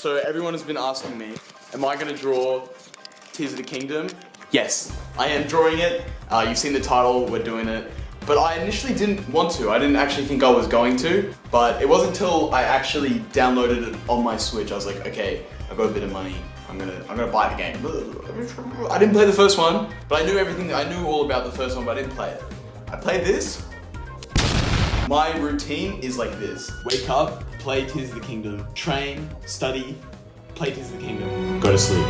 So everyone has been asking me, am I going to draw Tears of the Kingdom? Yes, I am drawing it. You've seen the title, we're doing it. But I initially didn't want to. I didn't actually think I was going to. But it wasn't until I actually downloaded it on my Switch, I was like, okay, I've got a bit of money. I'm gonna buy the game. I didn't play the first one, but I knew everything. I knew all about the first one, but I didn't play it. I played this. My routine is like this: wake up, play Tears of the Kingdom, train, study, play Tears of the Kingdom, go to sleep.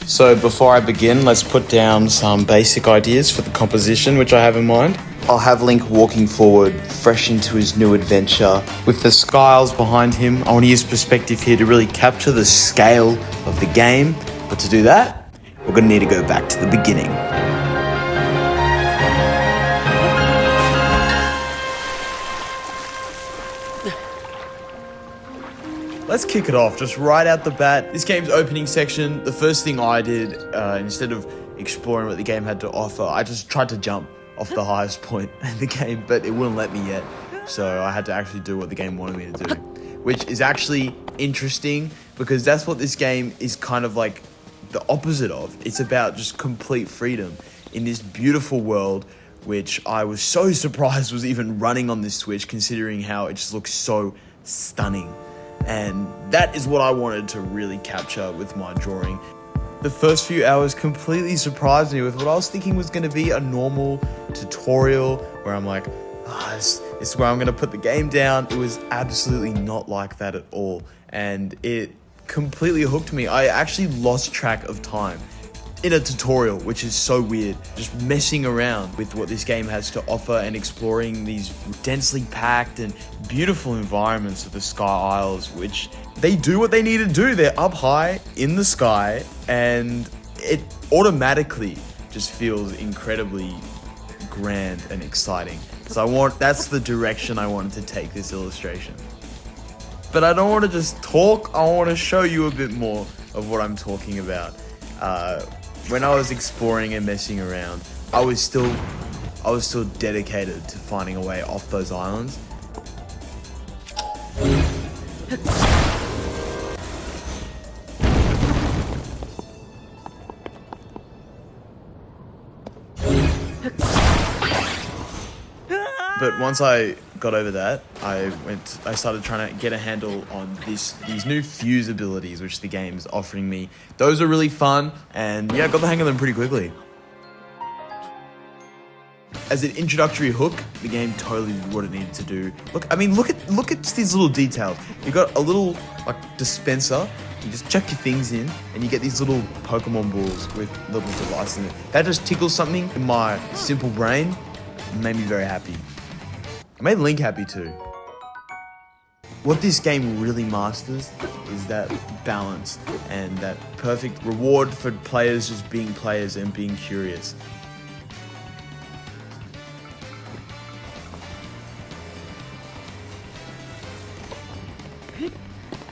So before I begin, let's put down some basic ideas for the composition which I have in mind. I'll have Link walking forward, fresh into his new adventure. With the skies behind him, I want to use perspective here to really capture the scale of the game. But to do that, we're going to need to go back to the beginning. Let's kick it off, just right out the bat. This game's opening section, the first thing I did, instead of exploring what the game had to offer, I just tried to jump off the highest point in the game, but it wouldn't let me yet. So I had to actually do what the game wanted me to do, which is actually interesting because that's what this game is kind of like the opposite of. It's about just complete freedom in this beautiful world, which I was so surprised was even running on this Switch, considering how it just looks so stunning. And that is what I wanted to really capture with my drawing. The first few hours completely surprised me with what I was thinking was going to be a normal tutorial where I'm like, this is where I'm going to put the game down. It was absolutely not like that at all. And it completely hooked me. I actually lost track of time in a tutorial, which is so weird. Just messing around with what this game has to offer and exploring these densely packed and beautiful environments of the Sky Isles, which they do what they need to do. They're up high in the sky and it automatically just feels incredibly grand and exciting. So that's the direction I wanted to take this illustration. But I don't want to just talk, I want to show you a bit more of what I'm talking about. When I was exploring and messing around, I was still dedicated to finding a way off those islands. But once I got over that, I started trying to get a handle on these new fuse abilities which the game's offering me. Those are really fun, and yeah, I got the hang of them pretty quickly. As an introductory hook, the game totally did what it needed to do. Look at these little details. You got a little like dispenser. You just chuck your things in, and you get these little Pokemon balls with little devices in it. That just tickles something in my simple brain. And made me very happy. It made Link happy too. What this game really masters is that balance and that perfect reward for players just being players and being curious.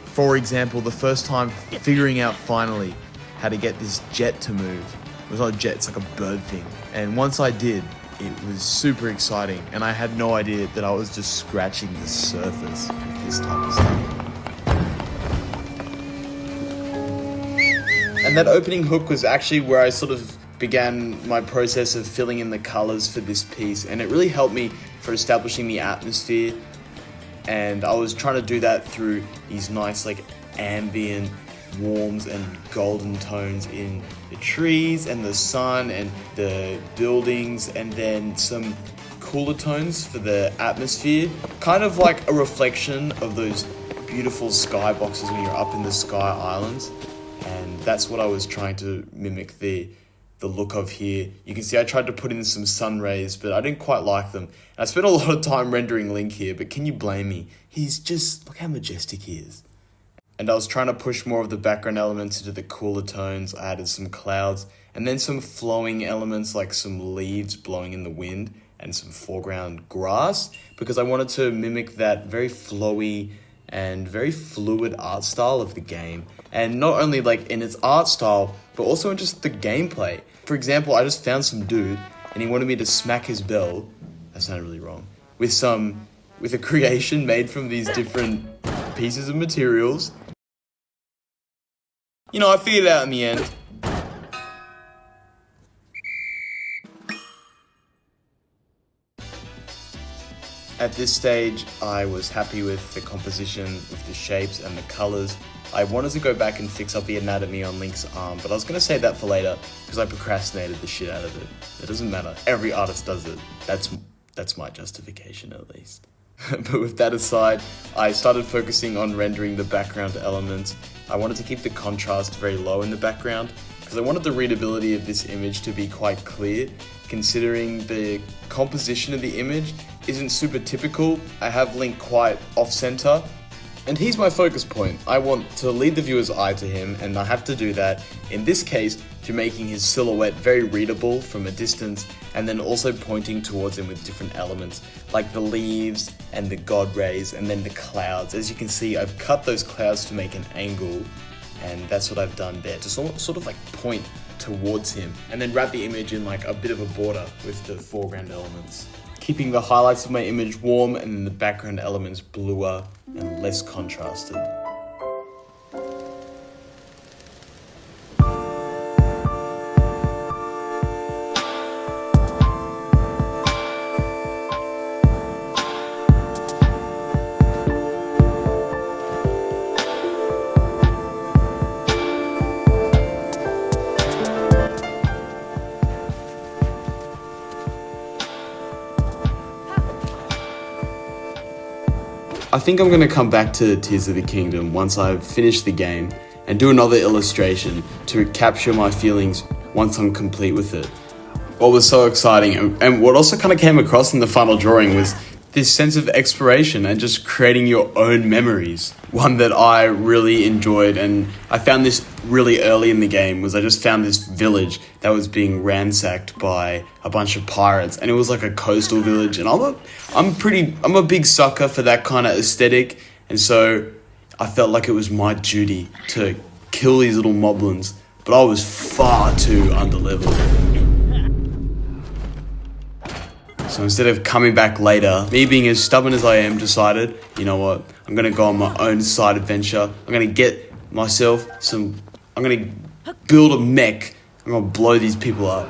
For example, the first time figuring out finally how to get this jet to move. It was not a jet, it's like a bird thing. And once I did, it was super exciting, and I had no idea that I was just scratching the surface of this type of stuff. And that opening hook was actually where I sort of began my process of filling in the colors for this piece, and it really helped me for establishing the atmosphere. And I was trying to do that through these nice like ambient warms and golden tones in the trees and the sun and the buildings, and then some cooler tones for the atmosphere, kind of like a reflection of those beautiful skyboxes when you're up in the Sky Islands. And that's what I was trying to mimic the look of here. You can see I tried to put in some sun rays, but I didn't quite like them. And I spent a lot of time rendering Link here, but can you blame me? He's just, look how majestic he is. And I was trying to push more of the background elements into the cooler tones. I added some clouds and then some flowing elements like some leaves blowing in the wind and some foreground grass, because I wanted to mimic that very flowy and very fluid art style of the game. And not only like in its art style, but also in just the gameplay. For example, I just found some dude and he wanted me to smack his bell. That sounded really wrong. With a creation made from these different pieces of materials. You know, I figured it out in the end. At this stage, I was happy with the composition, with the shapes and the colors. I wanted to go back and fix up the anatomy on Link's arm, but I was going to save that for later because I procrastinated the shit out of it. It doesn't matter. Every artist does it. That's my justification, at least. But with that aside, I started focusing on rendering the background elements. I wanted to keep the contrast very low in the background because I wanted the readability of this image to be quite clear, considering the composition of the image isn't super typical. I have Link quite off-center, and he's my focus point. I want to lead the viewer's eye to him, and I have to do that, in this case, through making his silhouette very readable from a distance, and then also pointing towards him with different elements, like the leaves and the god rays, and then the clouds. As you can see, I've cut those clouds to make an angle, and that's what I've done there, to sort of like point towards him, and then wrap the image in like a bit of a border with the foreground elements, keeping the highlights of my image warm and then the background elements bluer and less contrasted. I think I'm going to come back to Tears of the Kingdom once I've finished the game and do another illustration to capture my feelings once I'm complete with it. What was so exciting and what also kind of came across in the final drawing was this sense of exploration and just creating your own memories. One that I really enjoyed, and I found this really early in the game, was I just found this village that was being ransacked by a bunch of pirates, and it was like a coastal village, and I'm a big sucker for that kind of aesthetic, and so I felt like it was my duty to kill these little moblins, but I was far too underleveled. So instead of coming back later, me being as stubborn as I am, decided, you know what, I'm going to go on my own side adventure. I'm going to get myself I'm going to build a mech. I'm going to blow these people up.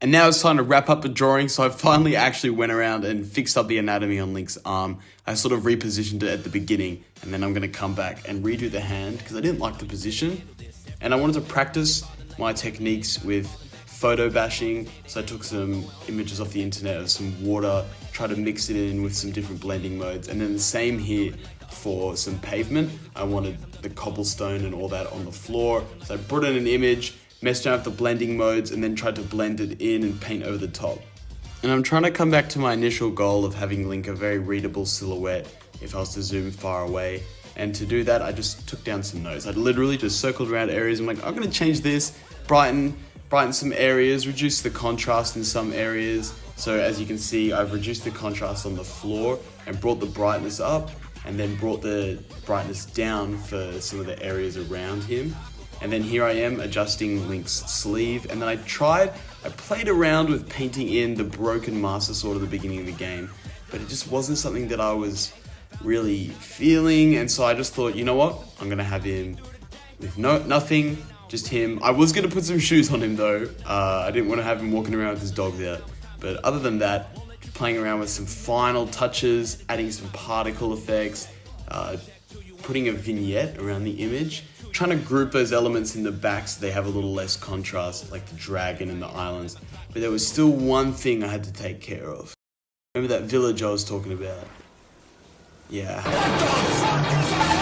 And now it's time to wrap up the drawing, so I finally actually went around and fixed up the anatomy on Link's arm. I sort of repositioned it at the beginning, and then I'm going to come back and redo the hand, because I didn't like the position. And I wanted to practice my techniques with photo bashing, so I took some images off the internet of some water, tried to mix it in with some different blending modes, and then the same here for some pavement. I wanted the cobblestone and all that on the floor, so I brought in an image, messed around with the blending modes, and then tried to blend it in and paint over the top. And I'm trying to come back to my initial goal of having Link a very readable silhouette if I was to zoom far away. And to do that, I just took down some notes. I literally just circled around areas. I'm like, I'm gonna change this, brighten some areas, reduce the contrast in some areas. So as you can see, I've reduced the contrast on the floor and brought the brightness up, and then brought the brightness down for some of the areas around him. And then here I am adjusting Link's sleeve, and then I played around with painting in the broken Master Sword at the beginning of the game, but it just wasn't something that I was really feeling, and so I just thought, you know what, I'm gonna have him with nothing, just him. I was gonna put some shoes on him though. I didn't want to have him walking around with his dogs out, but other than that, playing around with some final touches, adding some particle effects, putting a vignette around the image, trying to group those elements in the back so they have a little less contrast, like the dragon and the islands. But there was still one thing I had to take care of. Remember that village I was talking about? Yeah.